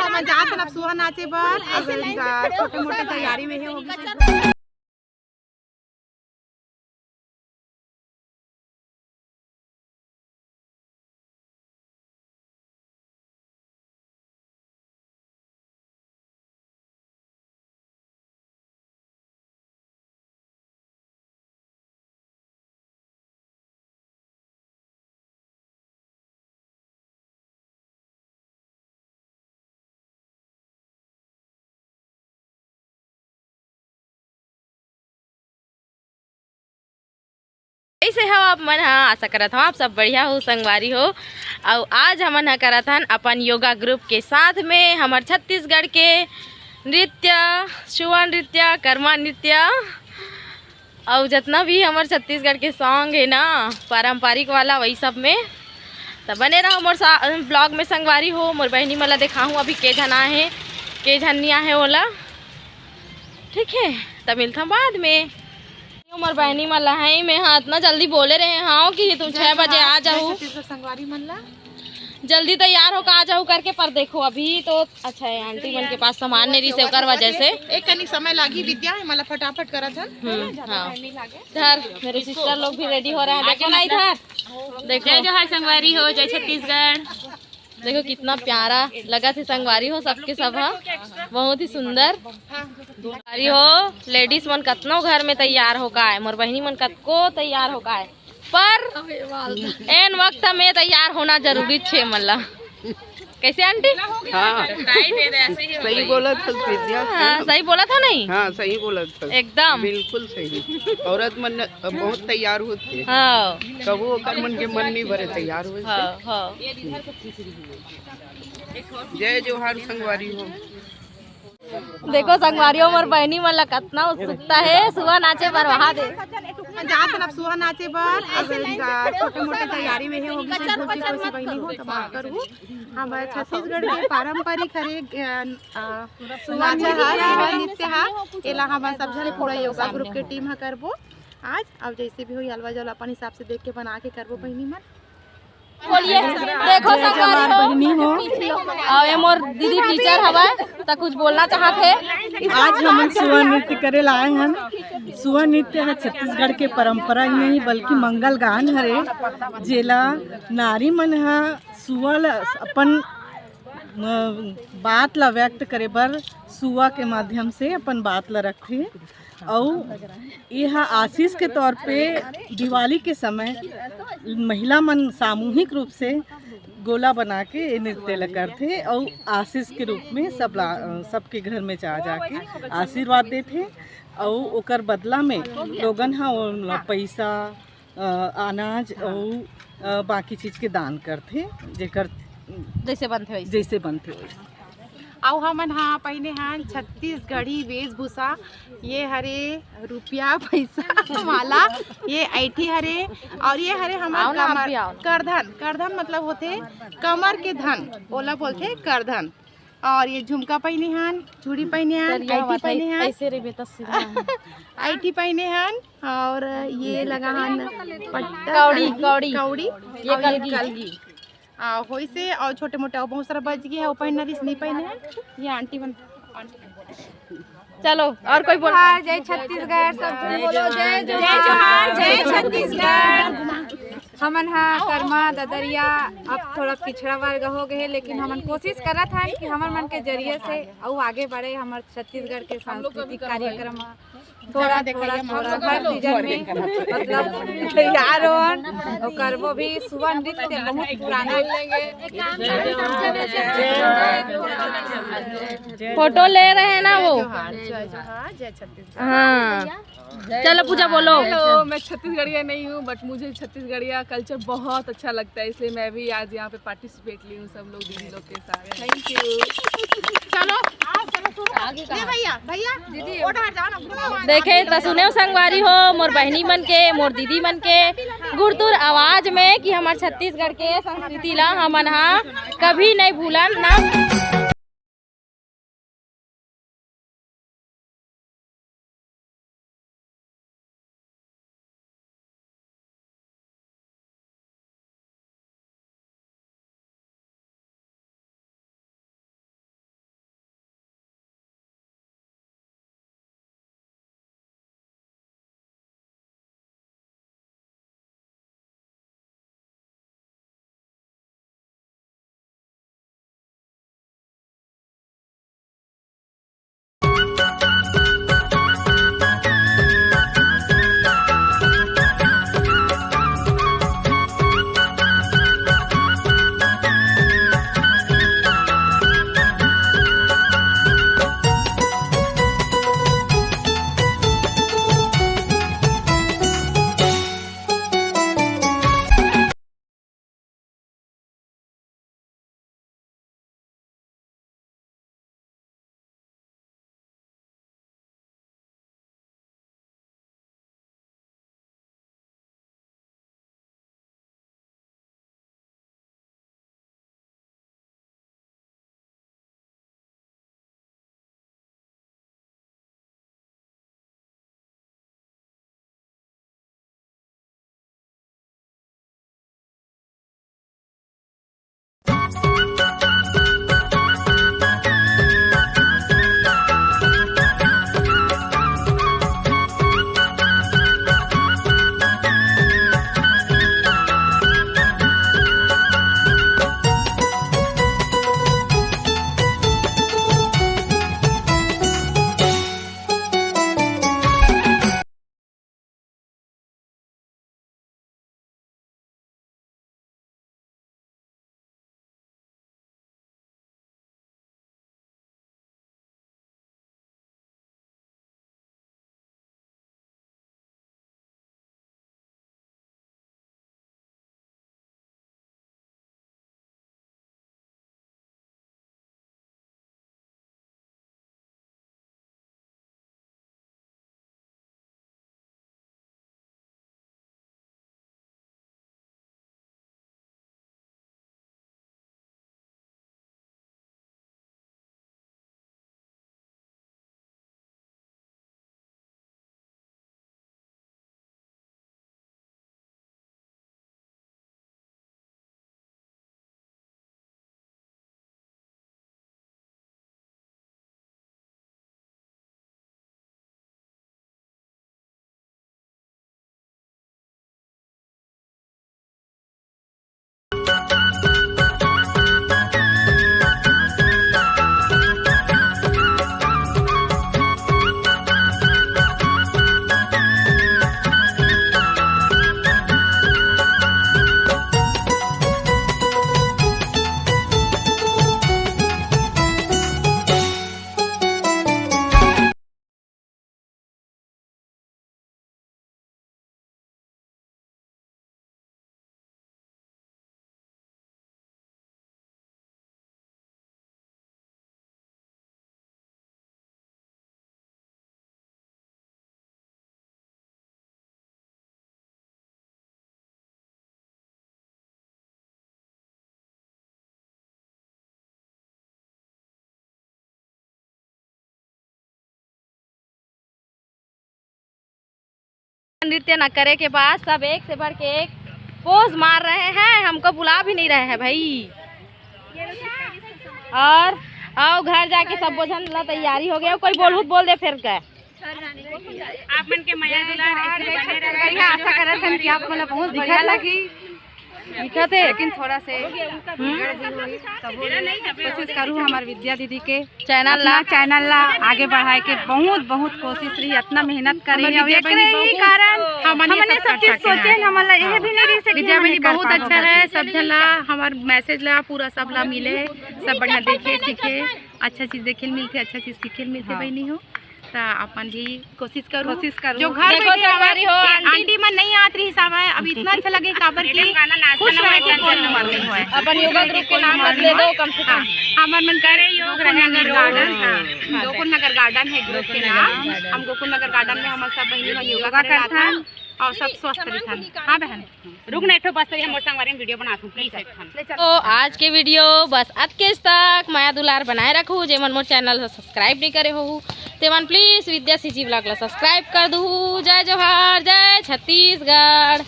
हम जात अब सुहा नाचे बर अब छोटे मोटे तैयारी में होगी। कैसे हो आप मन? हाँ, आशा करत हूँ आप सब बढ़िया हो, संगवारी हो। और आज हमन ह करत हन अपन योगा ग्रुप के साथ में हमार छत्तीसगढ़ के नृत्य, छुआ नृत्य, कर्मा नृत्य और जितना भी हमार छत्तीसगढ़ के सॉन्ग है ना पारंपरिक वाला, वही सब में तब बने रहो मोर ब्लॉग में संगवारी हो। मोर बहनी मला दिखाऊँ अभी के झन आए हैं, के झनिया है ओला। ठीक है, तब मिलता हूँ बाद में। उमर बहनी मला है मैं हाँ इतना जल्दी बोले रहे हाँ कि तुम 6 बजे आ जाओ, संगवारी मन ला जल्दी तैयार होकर आ जाओ करके। पर देखो अभी तो अच्छा है, आंटी मन के पास सामान नहीं रिसीव कर वजह से एक कनी समय लगी विद्या मला फटाफट करत हन। हाँ, इधर मेरे सिस्टर लोग भी रेडी हो रहे हैं। देखो ना इधर देखो, जय जोहार संगवारी हो, जय छत्तीसगढ़। देखो कितना प्यारा लगा थे संगवारी हो सबके सब। हाँ, बहुत ही सुंदर संगवारी हो। लेडीज मन कतनो घर में तैयार हो का है, मोर बहनी मन कतको तैयार हो का है, पर एन वक्त में तैयार होना जरूरी छे मला। कैसे आंटी? हाँ सही बोला था विद्या। हाँ, सही बोला था नहीं? हाँ सही बोला था एकदम बिल्कुल सही। औरत मन बहुत तैयार होती है। हाँ कबो ओकर मन के मन नहीं भरे तैयार हुए। हाँ हाँ। जय जोहार संगवारी हो। देखो संगवारियों मोर बहनी मन ला कतना उत्सुकता है सुबह नाचे पर वहाँ दे जात अब सुहा नाचे बर अब छोटे मोटे तैयारी में होगी। खुशी बहनी हो तब करू हम छत्तीसगढ़ के पारंपरिक हरे सुहा नृत्य है एला हम सब जने पूरा योगा ग्रुप के टीम है करबो आज। अब जैसे भी हो अलवा जल अपन हिसाब से देख के बना के करबो बहनी मन। बोलिए देखो संगवारी हो और ये मोर दीदी टीचर हवा तो कुछ बोलना चाहते हैं। आज हम सुहा नृत्य करे लाए हैं। सुहा नृत्य है छत्तीसगढ़ के परंपरा ही नहीं बल्कि मंगल गान हरे, जेला नारी मन है सुहा अपन बात ला व्यक्त करे बर सुहा के माध्यम से अपन बात ला रखते। और यह आशीष के तौर पे दिवाली के समय महिला मन सामूहिक रूप से गोला बना के नृत्य ला करते और आशीष के रूप में सबके घर में जा जाके आशीर्वाद देते। और ओकर बदला में लोगन हा पैसा, अनाज और बाकी चीज़ के दान करते जेकर जैसे बनते जैसे बनते। और हमन हाँ पहने हैं छत्तीसगढ़ी वेशभूषा, ये हरे रुपया पैसा माला, ये ऐठी हरे और ये हरे हमारे कमर करधन। करधन मतलब होते कमर के धन, ओला बोलते करधन। और ये झुमका पहने हैं, चूड़ी पहने हैं, ऐठी पहने हैं, ऐठी पहने हैं और ये लगा हन कौड़ी कौड़ी कौड़ी ये कलगी होई से और छोटे मोटे और बहुत सारा बच गया है। वो पहनना नहीं पहने हैं ये आंटी बन। चलो और कोई बोल। जय छत्तीसगढ़, सब बोलो जय जोहार, जय छत्तीसगढ़। हमन हा कर्मा ददरिया अब थोड़ा पिछड़ा वर्ग हो गए, लेकिन हमन कोशिश करत हन कि हमर मन के जरिए से और आगे बढ़े। हमार छत्तीसगढ़ के सांस्कृतिक कार्यक्रम थोड़ा थोड़ा हर सीजन में मतलब तैयार होन और करबो भी। सुबह नृत्य बहुत पुराना फोटो ले रहे हैं ना वो। जय छत्तीसगढ़। हाँ चलो पूजा बोलो। हेलो, मैं छत्तीसगढ़िया नहीं हूँ बट मुझे छत्तीसगढ़िया कल्चर बहुत अच्छा लगता है, इसलिए मैं भी आज यहाँ पे पार्टिसिपेट ली हूँ सब लोग दीदी लोग के साथ। Thank you. चलो भैया भैया दीदी देखे तो सुने संगवारी हो मोर बहनी मन के, मोर दीदी मन के गुड़तुर आवाज में कि हमार छत्तीसगढ़ के संस्कृति ला हमन हा कभी नहीं भूलन ना। नृत्य न करे के बाद सब एक से बढ़ के एक पोज मार रहे हैं, हमको बुला भी नहीं रहे हैं भाई। और आओ घर जाके सब भोजन ला तैयारी हो गया। कोई बोल दे फिर क्या आप मन के मया दुलार ऐसे बने रहे। आशा करत हन कि आप मन बहुत बढ़िया लगी लिखा थे, लेकिन थोड़ा से कोशिश करूँ हमारे विद्या दीदी के चैनल ला आगे बढ़ाए के बहुत कोशिश रही, इतना मेहनत करी कारण हमने सब चीज सोचे हमारा यह भी नहीं रही से विद्या बनी बहुत अच्छा रहे। सब जन ला हमार मैसेज ला पूरा सब ला मिले, सब बढ़िया देखे सीखे, अच्छा चीज देखे मिलते, अच्छा चीज सीखे मिलते बहनी हो। तो अपन भी कोशिश करो जो घर बैठे हमारी हो आंटी मन नहीं आत रही सब है। अब इतना अच्छा लगे काबर की खुश रहे के कोई उम्र नहीं होए। अपन योगा ग्रुप के नाम बदले दो कम से कम। हमार मन करे गोकुल नगर गार्डन, गोकुल नगर गार्डन है ग्रुप के नाम। हम गोकुल नगर गार्डन में हम सब बहनी मन योगा करते हैं और सब स्वस्थ रहथन। हाँ बहन रुक नहीं बस हम संगवारी में वीडियो बनाथूं प्लीज। तो आज के वीडियो बस अतकेस तक माया दुलार बनाए रखू। जेमन मोर चैनल सब्सक्राइब नहीं करे हो तेमन प्लीज विद्या सीजी ब्लॉग ला सब्सक्राइब कर दू। जय जोहार, जय छत्तीसगढ़।